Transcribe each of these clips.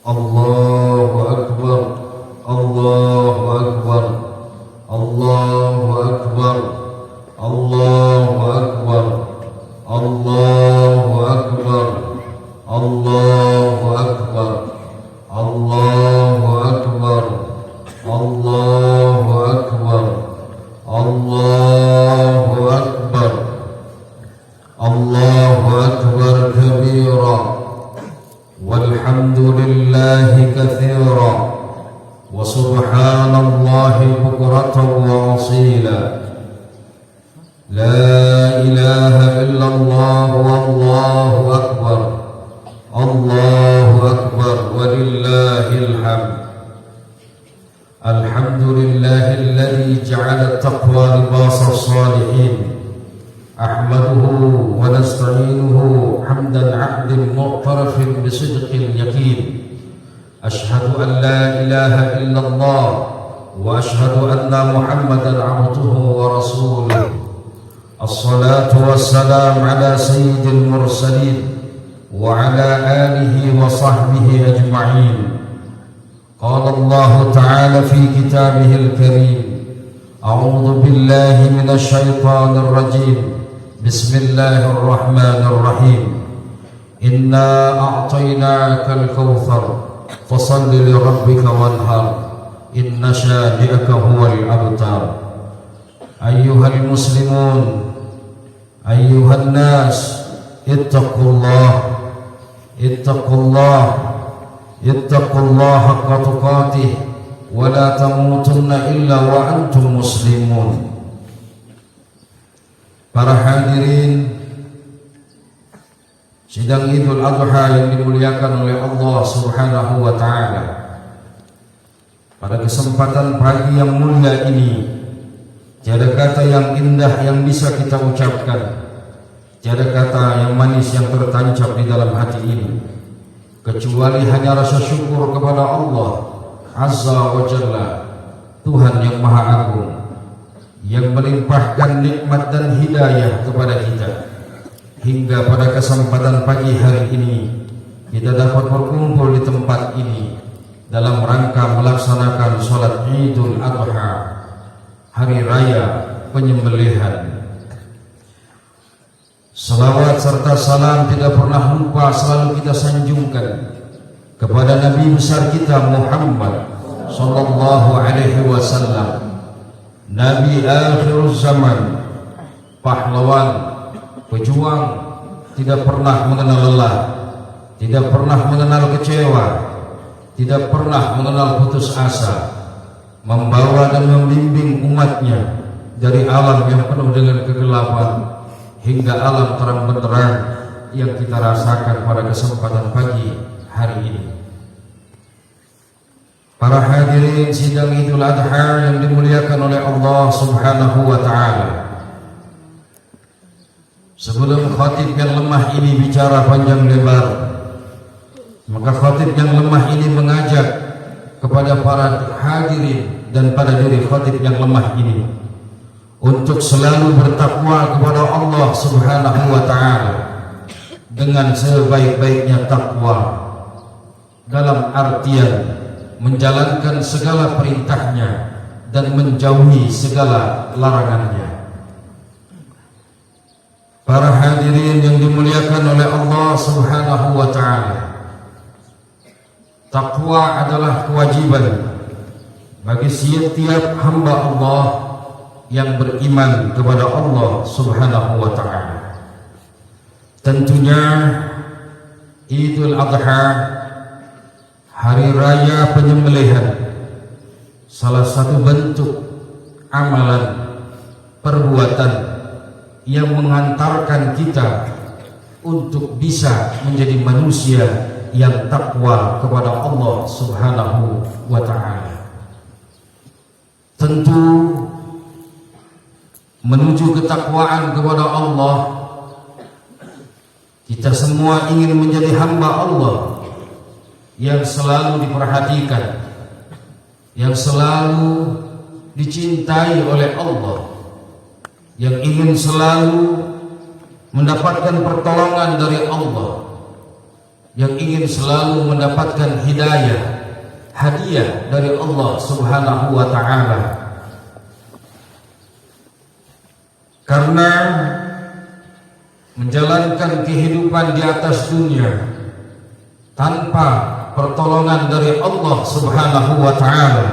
Allahu Akbar, Allahu Akbar, Allahu Akbar, Allahu Akbar, Allahu Akbar, Allahu Akbar, Allahu Akbar, Allahu Akbar, Allahu Akbar, Allahu Akbar kabira, walhamdulillahi katsira, wa subhanallahi bukratan wa asila. La ilaha illallah wallahu akbar, Allahu akbar walillahil hamd. Alhamdulillahilladzi ja'ala at-taqwa libasa as-salihin. Ahmaduhu wa nasta'inuhu hamdan 'abdin mu'tarafin bisidqil yaqin. Ashhadu an la ilaha illallah wa ashhadu anna Muhammadan 'abduhu wa rasuluh. As-salatu was-salam ala sayyidil mursalin wa ala alihi wa sahbihi ajma'in. Qala Allah ta'ala fi kitabihil karim. A'udzu billahi minasy syaithanir rajim. Bismillahirrahmanirrahim. Inna a'tainakal kautsar fashalli li rabbika wanhar. Inna syani'aka huwal abtar. Ayyuhal muslimun, ayyuhan nas, ittaqullah, ittaqullah, ittaqullah haqqa tuqatih, wa la tamutunna illa wa antum muslimun. Para hadirin sidang Idul Adha yang dimuliakan oleh Allah Subhanahu wa taala. Pada kesempatan pagi yang mulia ini, tiada kata yang indah yang bisa kita ucapkan, tiada kata yang manis yang tertancap di dalam hati ini, kecuali hanya rasa syukur kepada Allah Azza wa Jalla, Tuhan yang Maha Agung, yang melimpahkan nikmat dan hidayah kepada kita, hingga pada kesempatan pagi hari ini kita dapat berkumpul di tempat ini dalam rangka melaksanakan sholat Idul Adha, hari raya penyembelihan. Salawat serta salam tidak pernah lupa selalu kita sanjungkan kepada Nabi besar kita Muhammad sallallahu alaihi wasallam, Nabi akhir zaman, pahlawan, pejuang, tidak pernah mengenal lelah, tidak pernah mengenal kecewa, tidak pernah mengenal putus asa, membawa dan membimbing umatnya dari alam yang penuh dengan kegelapan hingga alam terang benderang yang kita rasakan pada kesempatan pagi hari ini. Para hadirin sidang Idul Adha yang dimuliakan oleh Allah Subhanahu wa taala. Sebelum khatib yang lemah ini bicara panjang lebar, maka khatib yang lemah ini mengajak kepada para hadirin dan pada diri khatib yang lemah ini untuk selalu bertakwa kepada Allah Subhanahu wa taala dengan sebaik-baiknya takwa, dalam artian menjalankan segala perintahnya dan menjauhi segala larangannya. Para hadirin yang dimuliakan oleh Allah Subhanahu wa taala, takwa adalah kewajiban bagi setiap hamba Allah yang beriman kepada Allah Subhanahu wa taala. Tentunya Idul Adha, hari raya penyembelihan, salah satu bentuk amalan perbuatan yang mengantarkan kita untuk bisa menjadi manusia yang takwa kepada Allah Subhanahu wa taala. Tentu menuju ketakwaan kepada Allah, kita semua ingin menjadi hamba Allah yang selalu diperhatikan, yang selalu dicintai oleh Allah, yang ingin selalu mendapatkan pertolongan dari Allah, yang ingin selalu mendapatkan hidayah, hadiah dari Allah Subhanahu wa Ta'ala. Karena menjalankan kehidupan di atas dunia tanpa pertolongan dari Allah Subhanahu wa Ta'ala,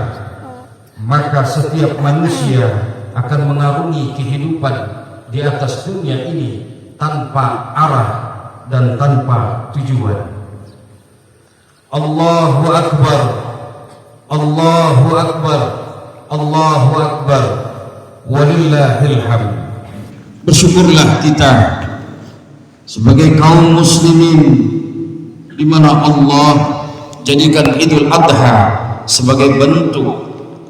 maka setiap manusia akan mengarungi kehidupan di atas dunia ini tanpa arah dan tanpa tujuan. Allahu Akbar, Allahu Akbar, Allahu Akbar, walillahil hamd. Bersyukurlah kita sebagai kaum muslimin, di mana Allah jadikan Idul Adha sebagai bentuk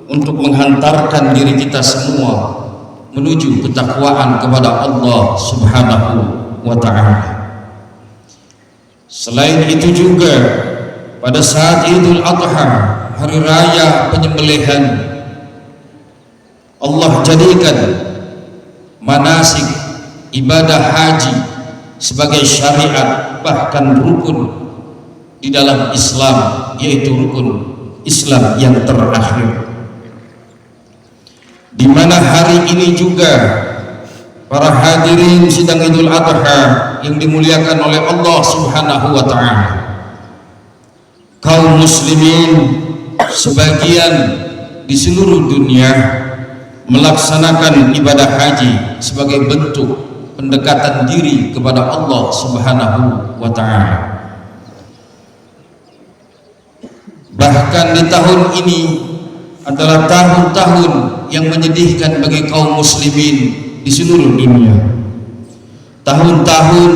untuk menghantarkan diri kita semua menuju ketakwaan kepada Allah Subhanahu wa Ta'ala. Selain itu juga pada saat Idul Adha, hari raya penyembelihan, Allah jadikan manasik ibadah haji sebagai syariat, bahkan rukun di dalam Islam, yaitu rukun Islam yang terakhir. Di mana hari ini juga para hadirin sidang Idul Adha yang dimuliakan oleh Allah Subhanahu wa Ta'ala, kaum muslimin sebagian di seluruh dunia melaksanakan ibadah haji sebagai bentuk pendekatan diri kepada Allah Subhanahu wa Ta'ala. Bahkan di tahun ini adalah tahun-tahun yang menyedihkan bagi kaum muslimin di seluruh dunia. Tahun-tahun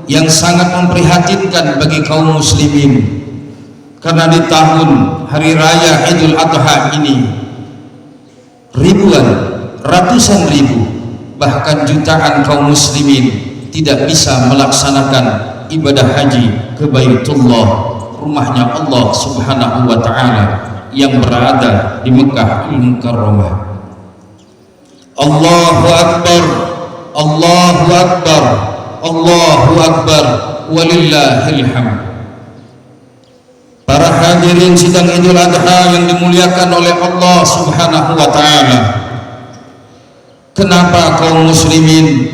yang sangat memprihatinkan bagi kaum muslimin, karena di tahun hari raya Idul Adha ini ribuan, ratusan ribu, bahkan jutaan kaum muslimin tidak bisa melaksanakan ibadah haji ke Baitullah, rumahnya Allah Subhanahu wa Ta'ala yang berada di Mekah Al-Mukarramah. Allahu Akbar, Allahu Akbar, Allahu Akbar, walillahil hamd. Para hadirin sidang Idul Adha yang dimuliakan oleh Allah Subhanahu wa Ta'ala, kenapa kaum muslimin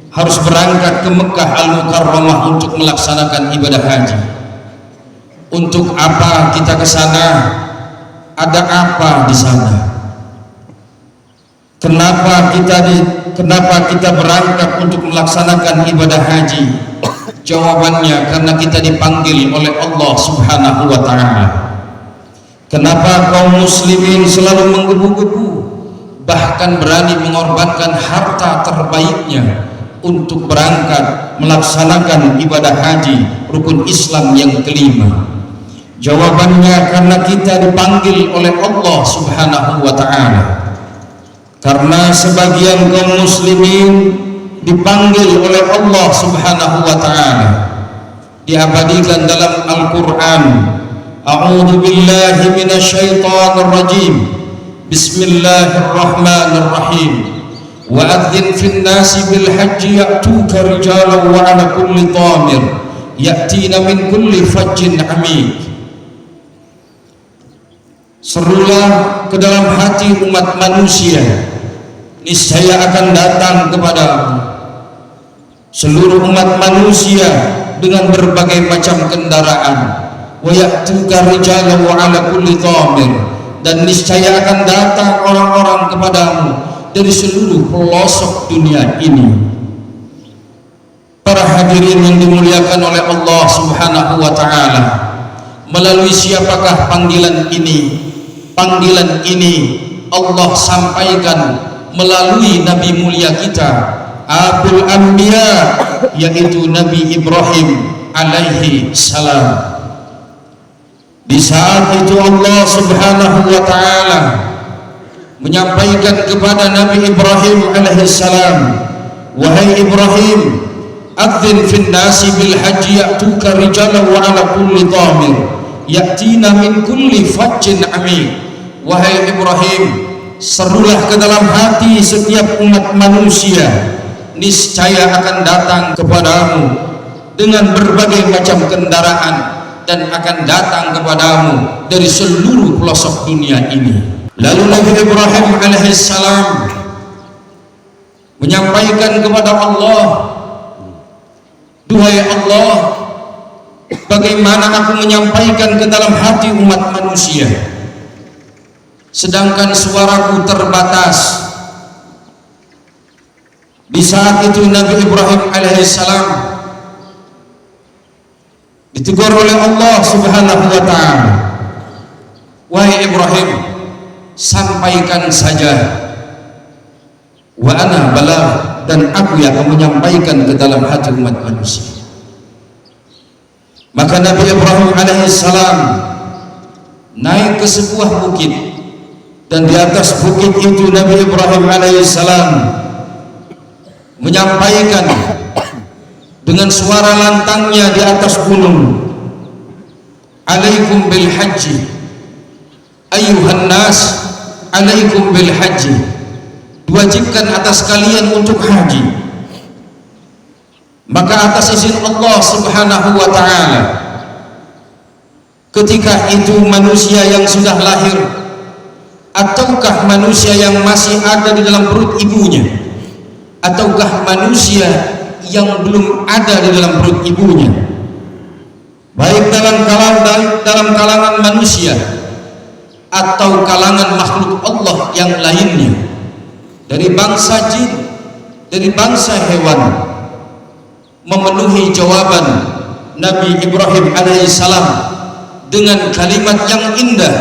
harus berangkat ke Mekah Al-Mukarramah untuk melaksanakan ibadah haji? Untuk apa kita ke sana? Ada apa di sana? Kenapa kita berangkat untuk melaksanakan ibadah haji? Jawabannya karena kita dipanggil oleh Allah Subhanahu wa Ta'ala. Kenapa kaum muslimin selalu menggebu-gebu, bahkan berani mengorbankan harta terbaiknya untuk berangkat melaksanakan ibadah haji rukun Islam yang kelima? Jawabannya karena kita dipanggil oleh Allah Subhanahu wa Ta'ala. Karena sebagian kaum muslimin dipanggil oleh Allah Subhanahu wa Ta'ala, diabadikan dalam Al-Quran. A'udzu billahi minasyaitonir rajim. Bismillahirrahmanirrahim. Wa adzin fin nasi bil hajji ya'tuka rijalan wa 'ala kulli dhamir ya'tina min kulli fajjin 'amiq. Serulah ke dalam hati umat manusia, niscaya akan datang kepadamu seluruh umat manusia dengan berbagai macam kendaraan. Wa ya'tuka rijalan wa 'ala kulli dhamir, dan niscaya akan datang orang-orang kepadamu dari seluruh pelosok dunia ini. Para hadirin yang dimuliakan oleh Allah Subhanahu wa Ta'ala, melalui siapakah panggilan ini? Panggilan ini Allah sampaikan melalui Nabi mulia kita, Abul Anbiya, yaitu Nabi Ibrahim alaihi salam. Di saat itu Allah Subhanahu wa Ta'ala menyampaikan kepada Nabi Ibrahim alaihi salam, wahai Ibrahim, adzin fin nasi bil haji ya'tuka rijalan wa 'ala kulli dhamir ya'tina min kulli fajjin 'amiq. Wahai Ibrahim, serulah ke dalam hati setiap umat manusia, niscaya akan datang kepadamu dengan berbagai macam kendaraan dan akan datang kepadamu dari seluruh pelosok dunia ini. Lalu Nabi Ibrahim alaihissalam menyampaikan kepada Allah, duhai Allah, bagaimana aku menyampaikan ke dalam hati umat manusia sedangkan suaraku terbatas. Di saat itu Nabi Ibrahim alaihissalam ditegur oleh Allah subhanahu wa ta'ala, wahai Ibrahim, sampaikan saja, wa ana balagh, dan aku yang akan menyampaikan ke dalam hati umat manusia. Maka Nabi Ibrahim alaihissalam naik ke sebuah bukit, dan di atas bukit itu Nabi Ibrahim alaihissalam menyampaikan dengan suara lantangnya di atas gunung, alaikum bil haji ayyuhan nas, alaikum bil haji, diwajibkan atas kalian untuk haji. Maka atas izin Allah subhanahu wa ta'ala, ketika itu manusia yang sudah lahir ataukah manusia yang masih ada di dalam perut ibunya, ataukah manusia yang belum ada di dalam perut ibunya, baik dalam kalangan manusia atau kalangan makhluk Allah yang lainnya, dari bangsa jin, dari bangsa hewan, memenuhi jawaban Nabi Ibrahim alaihissalam dengan kalimat yang indah,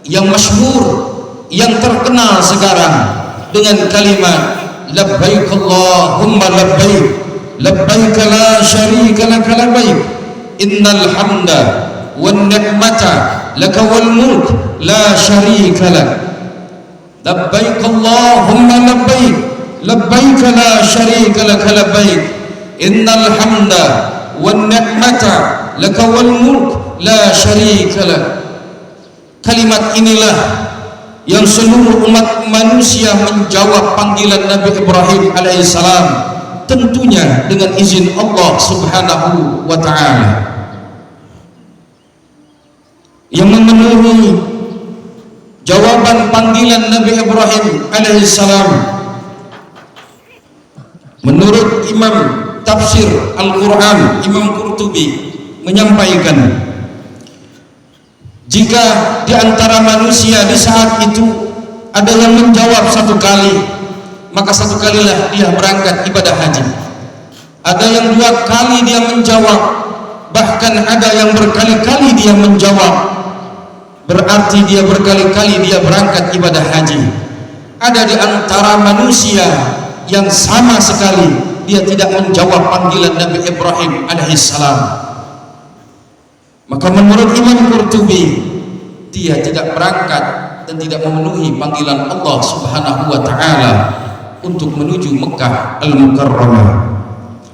yang masyhur, yang terkenal sekarang, dengan kalimat labbaik Allahumma labbaik, labbaik la syarika laka labbaik, innal hamda wan ni'mata laka wal mulk la syarika lak, labbaik Allahumma labbaik, labbaik la syarika laka labbaik, innal hamda wan ni'mata laka wal mulk la syarika lak. Kalimat inilah yang seluruh umat manusia menjawab panggilan Nabi Ibrahim alaihissalam, tentunya dengan izin Allah subhanahu wa ta'ala. Yang memenuhi jawaban panggilan Nabi Ibrahim alaihissalam, menurut Imam Tafsir Al-Quran Imam Qurtubi menyampaikan, jika di antara manusia di saat itu ada yang menjawab satu kali, maka satu kalilah dia berangkat ibadah haji. Ada yang dua kali dia menjawab, bahkan ada yang berkali-kali dia menjawab, berarti dia berkali-kali dia berangkat ibadah haji. Ada di antara manusia yang sama sekali dia tidak menjawab panggilan Nabi Ibrahim alaihissalam. Maka menurut Imam Qurtubi, dia tidak berangkat dan tidak memenuhi panggilan Allah subhanahu wa ta'ala untuk menuju Mekah Al-Mukarramah.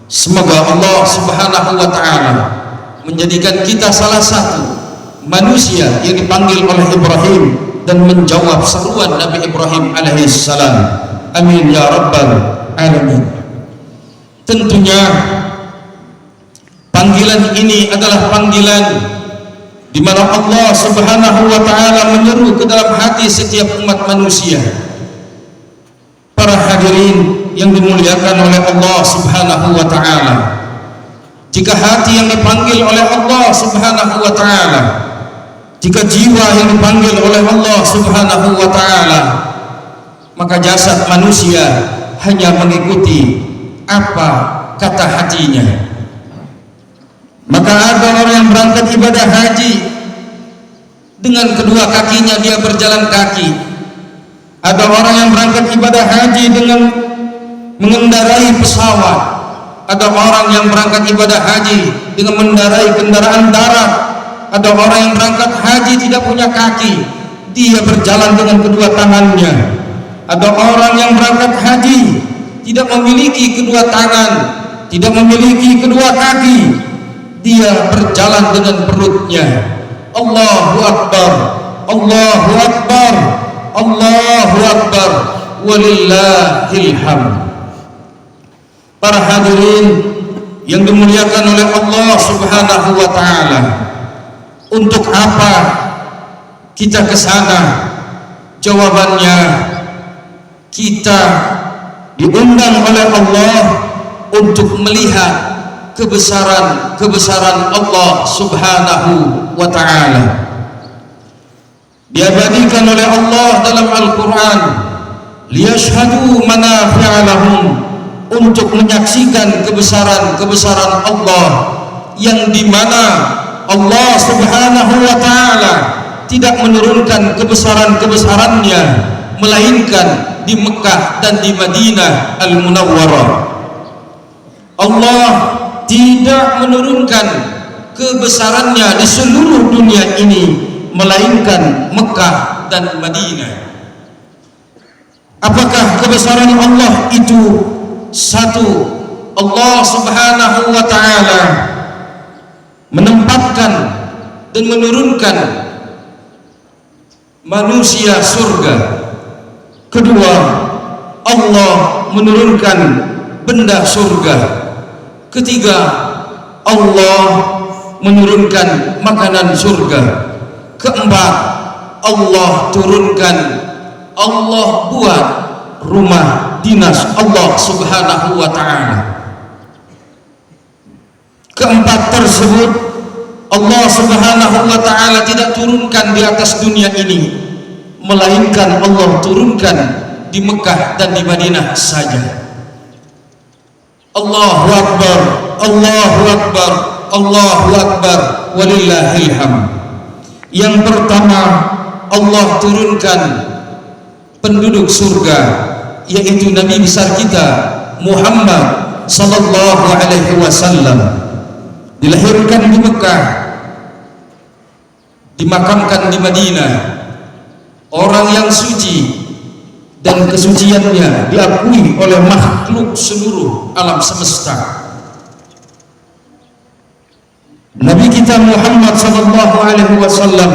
Semoga Allah subhanahu wa ta'ala menjadikan kita salah satu manusia yang dipanggil oleh Ibrahim dan menjawab seruan Nabi Ibrahim alaihissalam. Amin ya rabbal alamin. Tentunya panggilan ini adalah panggilan di mana Allah subhanahu wa ta'ala menyeru ke dalam hati setiap umat manusia. Para hadirin yang dimuliakan oleh Allah subhanahu wa ta'ala, jika hati yang dipanggil oleh Allah subhanahu wa ta'ala, jika jiwa yang dipanggil oleh Allah subhanahu wa ta'ala, maka jasad manusia hanya mengikuti apa kata hatinya. Maka ada orang yang berangkat ibadah haji, dengan kedua kakinya dia berjalan kaki. Ada orang yang berangkat ibadah haji dengan mengendarai pesawat. Ada orang yang berangkat ibadah haji dengan mengendarai kendaraan darat. Ada orang yang berangkat haji tidak punya kaki, dia berjalan dengan kedua tangannya. Ada orang yang berangkat haji tidak memiliki kedua tangan, tidak memiliki kedua kaki, dia berjalan dengan perutnya. Allahu Akbar, Allahu Akbar, Allahu Akbar, walillahil hamd. Para hadirin yang dimuliakan oleh Allah Subhanahu wa taala. Untuk apa kita ke sana? Jawabannya, kita diundang oleh Allah untuk melihat kebesaran Allah Subhanahu wa taala. Diabadikan oleh Allah dalam Al-Qur'an, liyashhadu manafi'a lahum, untuk menyaksikan kebesaran Allah, yang dimana Allah Subhanahu wa taala tidak menurunkan kebesarannya melainkan di Mekah dan di Madinah Al-Munawwarah. Allah tidak menurunkan kebesarannya di seluruh dunia ini melainkan Mekah dan Madinah. Apakah kebesaran Allah itu? Satu, Allah Subhanahu wa taala menempatkan dan menurunkan manusia surga. Kedua, Allah menurunkan benda surga. Ketiga, Allah menurunkan makanan surga. Keempat, Allah buat rumah dinas Allah Subhanahu wa taala. Keempat tersebut Allah Subhanahu wa taala tidak turunkan di atas dunia ini, melainkan Allah turunkan di Mekah dan di Madinah saja. Allahu Akbar, Allahu Akbar, Allahu Akbar, walillahil hamd. Yang pertama, Allah turunkan penduduk surga, yaitu Nabi besar kita Muhammad sallallahu alaihi wasallam. Dilahirkan di Mekah, dimakamkan di Madinah. Orang yang suci dan kesuciannya diakui oleh makhluk seluruh alam semesta. Nabi kita Muhammad sallallahu alaihi wasallam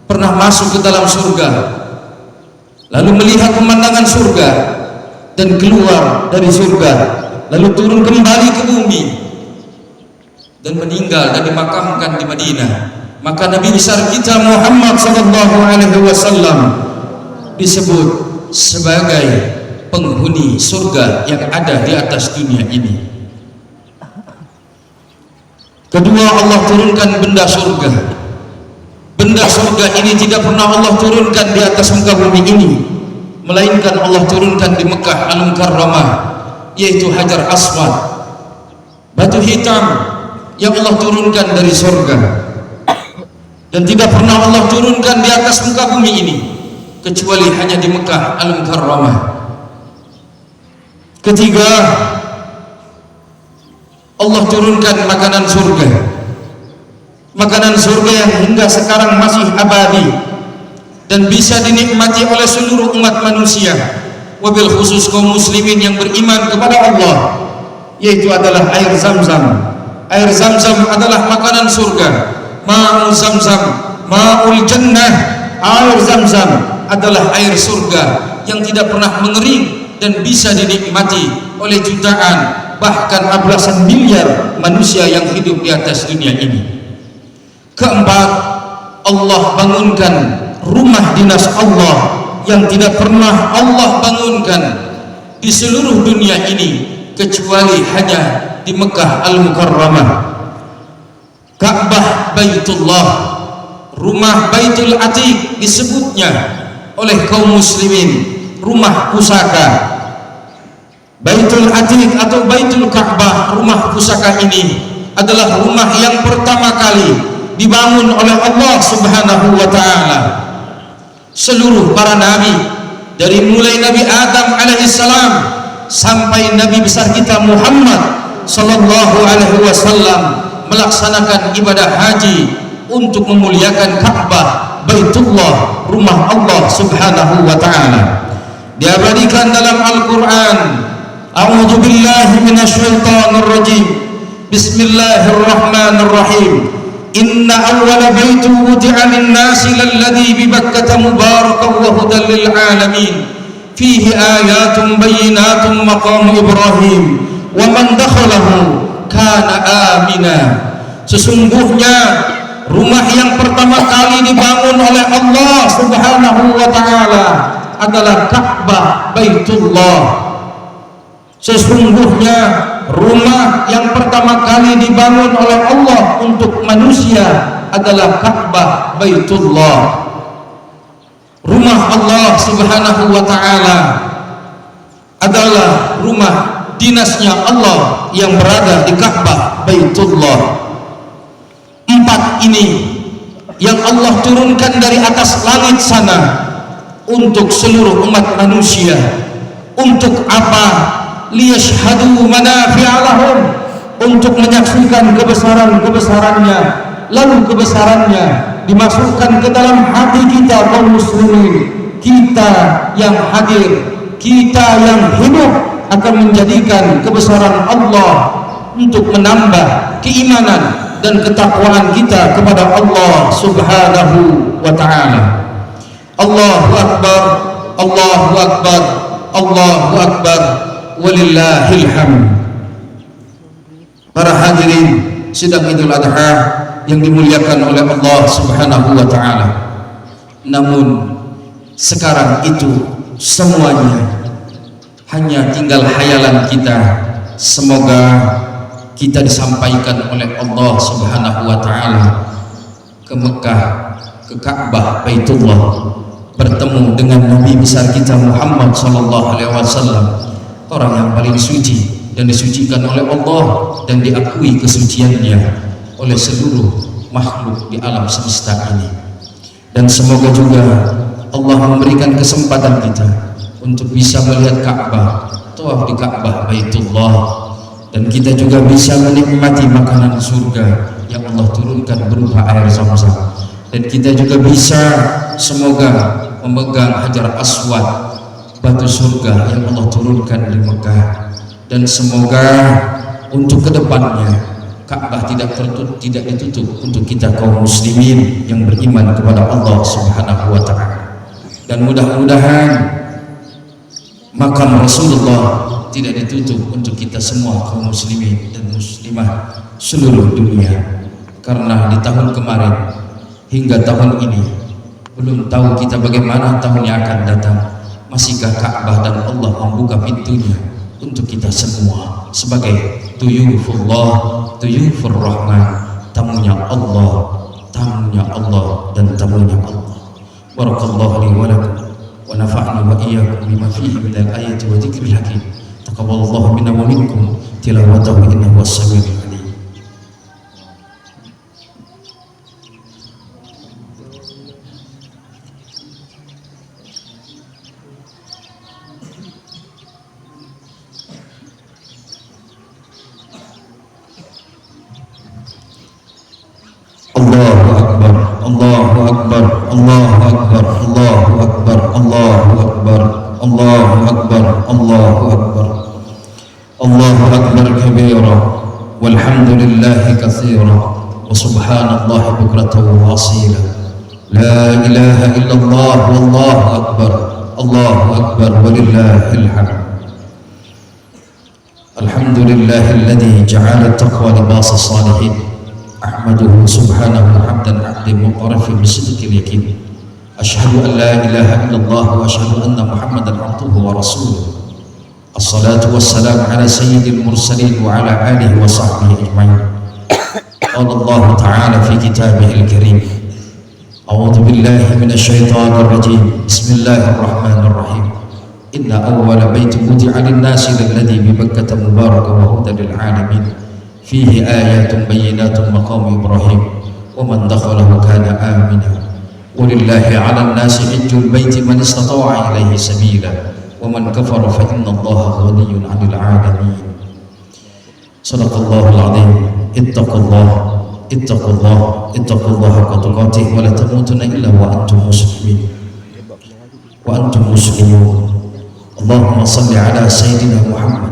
pernah masuk ke dalam surga, lalu melihat pemandangan surga dan keluar dari surga, lalu turun kembali ke bumi dan meninggal dan dimakamkan di Madinah. Maka Nabi besar kita Muhammad sallallahu alaihi wasallam disebut sebagai penghuni surga yang ada di atas dunia ini. Kedua, Allah turunkan benda surga. Benda surga ini tidak pernah Allah turunkan di atas muka bumi ini, melainkan Allah turunkan di Mekah Al-Mukarramah, yaitu Hajar Aswad, batu hitam yang Allah turunkan dari surga. Dan tidak pernah Allah turunkan di atas muka bumi ini kecuali hanya di Mekah Al-Mukarramah. Ketiga, Allah turunkan makanan surga. Makanan surga yang hingga sekarang masih abadi dan bisa dinikmati oleh seluruh umat manusia, wabil khusus kaum muslimin yang beriman kepada Allah, yaitu adalah air Zam-Zam. Air Zam-Zam adalah makanan surga. Ma'u Zam-Zam, ma'ul jannah. Air Zam-Zam adalah air surga yang tidak pernah mengering dan bisa dinikmati oleh jutaan bahkan belasan miliar manusia yang hidup di atas dunia ini. Keempat, Allah bangunkan rumah dinas Allah yang tidak pernah Allah bangunkan di seluruh dunia ini kecuali hanya di Mekah Al-Mukarramah. Ka'bah Baitullah, rumah Baitul Atiq disebutnya oleh kaum muslimin rumah pusaka. Baitul Atiq atau Baitul Ka'bah, rumah pusaka ini adalah rumah yang pertama kali dibangun oleh Allah Subhanahu wa taala. Seluruh para nabi dari mulai Nabi Adam alaihissalam sampai Nabi besar kita Muhammad sallallahu alaihi wasallam melaksanakan ibadah haji untuk memuliakan Ka'bah Baitullah, rumah Allah Subhanahu wa taala. Diabadikan dalam Al-Qur'an, A'udzu billahi minasyaitonir rajim. Bismillahirrahmanirrahim. Inna awwala baitin wudi'a lin-nasi lalladzi bi Bakkah mubarakan wa hudan lil alamin. Fihi ayatun bayyinatun maqam Ibrahim wa man dakhalahu kana amina. Sesungguhnya rumah yang pertama kali dibangun oleh Allah Subhanahu wa taala adalah Ka'bah Baitullah. Sesungguhnya rumah yang pertama kali dibangun oleh Allah untuk manusia adalah Ka'bah Baitullah. Rumah Allah Subhanahu wa taala adalah rumah dinasnya Allah yang berada di Ka'bah Baitullah. 4 ini yang Allah turunkan dari atas langit sana untuk seluruh umat manusia. Untuk apa? Liyashhadu manafi'a lahum, untuk menyaksikan kebesaran-kebesarannya, lalu kebesarannya dimasukkan ke dalam hati kita kaum muslimin. Kita yang hadir, kita yang hidup akan menjadikan kebesaran Allah untuk menambah keimanan dan ketakwaan kita kepada Allah Subhanahu wa taala. Allahu akbar, Allahu akbar, Allahu akbar, walillahil hamd. Para hadirin sidang Idul Adha yang dimuliakan oleh Allah Subhanahu wa taala. Namun sekarang itu semuanya hanya tinggal hayalan kita. Semoga kita disampaikan oleh Allah Subhanahu wa taala ke Mekah, ke Ka'bah Baitullah, bertemu dengan Nabi besar kita Muhammad sallallahu alaihi wasallam, orang yang paling suci dan disucikan oleh Allah dan diakui kesuciannya oleh seluruh makhluk di alam semesta ini. Dan semoga juga Allah memberikan kesempatan kita untuk bisa melihat Ka'bah, tawaf di Ka'bah Baitullah, dan kita juga bisa menikmati makanan surga yang Allah turunkan berupa air Zam-Zam, dan kita juga bisa semoga memegang Hajar Aswad, batu surga yang Allah turunkan di Mekah. Dan semoga untuk kedepannya Ka'bah tidak ditutup untuk kita kaum muslimin yang beriman kepada Allah Subhanahu wa taala. Dan mudah-mudahan makam Rasulullah tidak ditutup untuk kita semua kaum muslimin dan muslimah seluruh dunia. Karena di tahun kemarin hingga tahun ini belum tahu kita bagaimana tahun yang akan datang. Masihkah Ka'bah dan Allah membuka pintunya untuk kita semua sebagai tuyufullah, tuyufur rahman, tamunya Allah dan tamunya Allah. Barakallahu li wa lakum wa nafa'ni wa iyyakum bima fihi min al-ayati wa dzikril hakim. Taqabbalallahu minna wa minkum tilawatahu innahu was-sami'ul alim. Allahu akbar, Allahu akbar, Allahu akbar, Allahu akbar, Allahu akbar, Allahu akbar, Allahu akbar. Allahu akbar kabira walhamdulillahi katsira wa subhanallahi bukratan wa asila. La ilaha illallah wallahu akbar, Allahu akbar walillahil hamd. Alhamdulillahilladzi ja'ala at-taqwa libas as-salihin. Ahmaduhu subhanahu hamdan 'abdin muqarrafin bisidqil yaqin. Asyhadu an la ilaha illallah wa asyhadu anna Muhammadan 'abduhu wa rasuluh. Assalatu wassalamu ala sayyidil mursalin wa ala alihi wa sahbihi ajma'in. Qala Allah ta'ala fi kitabihil karim. A'udzu billahi minasy syaithanir rajim. Bismillahirrahmanirrahim. Inna awwala baitin wudi'a lin-nasi lalladzi bi Bakkah mubarakan wa hudan lil 'alamin. Fihi ayatun bayyinatun maqam Ibrahim wa man dakhalahu kana amina. Walillahi 'alan nasi hajjul baiti man istata'a ilaihi sabila wa man kafara fa inna Allaha ghaniyyun 'anil 'alamin. Shadaqallahul 'azim. Ittaqullah haqqa tuqatih wa la tamutunna illa wa antum muslimin. Allahumma salli ala sayyidina Muhammad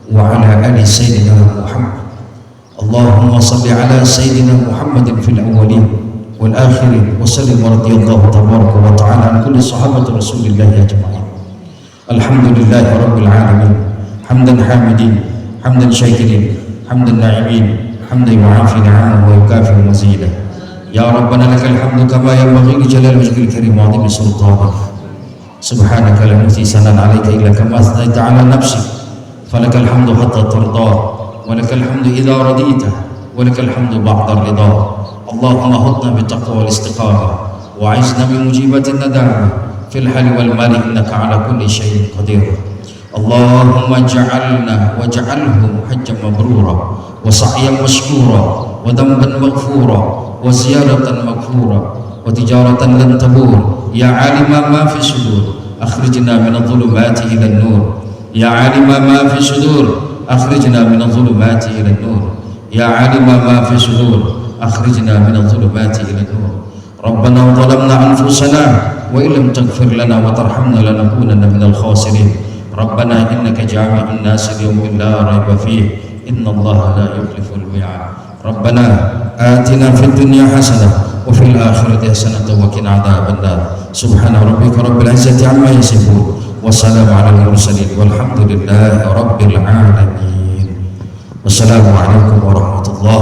wa ala ali sayyidina Muhammad. Allahumma salli ala sayyidina Muhammadin fil awwalin wal akhirin wa sallim radhiyallahu tabaraka wa ta'ala an kulli sahabati Rasulillah ajma'in. Alhamdulillahi rabbil alamin hamdan hamidin حمدا شاكرين حمدا ناعمين حمدا يعافي نعمه ويكافئ مزيدا. يا ربنا لك الحمد كما ينبغي لجلال وجهك الكريم وعظيم سلطانك. سبحانك لا نحصي ثناء عليك إلا كما أثنيت على نفسك، فلك الحمد حتى ترضى، ولك الحمد إذا رضيت، ولك الحمد بعد الرضا. اللهم هدنا بالتقوى والاستقامة، وعزنا بمجيبة الندامة في الحل والمال، إنك على كل شيء قدير. اللهم اجعلنا واجعله حجا مبرورا وسعيا مشكورا وذنبا مغفورا وزيارة مغفورا وتجارة لن تبور. يا عالم ما في الصدور أخرجنا من الظلمات إلى النور. يا عالم ما في الصدور أخرجنا من الظلمات إلى النور. يا عالم ما في الصدور أخرجنا من الظلمات إلى النور. ربنا ظلمنا أنفسنا وإن لم تغفر لنا وترحمنا لنكونن من الخاسرين. ربنا إنك جامع الناس ليوم لا ريب فيه، إن الله لا يخلف الميعاد. ربنا آتنا في الدنيا حسنة وفي الآخرة حسنة وقنا عذاب النار. سبحان ربك رب العزة عما يصفون والسلام على المرسلين والحمد لله رب العالمين. والسلام عليكم ورحمة الله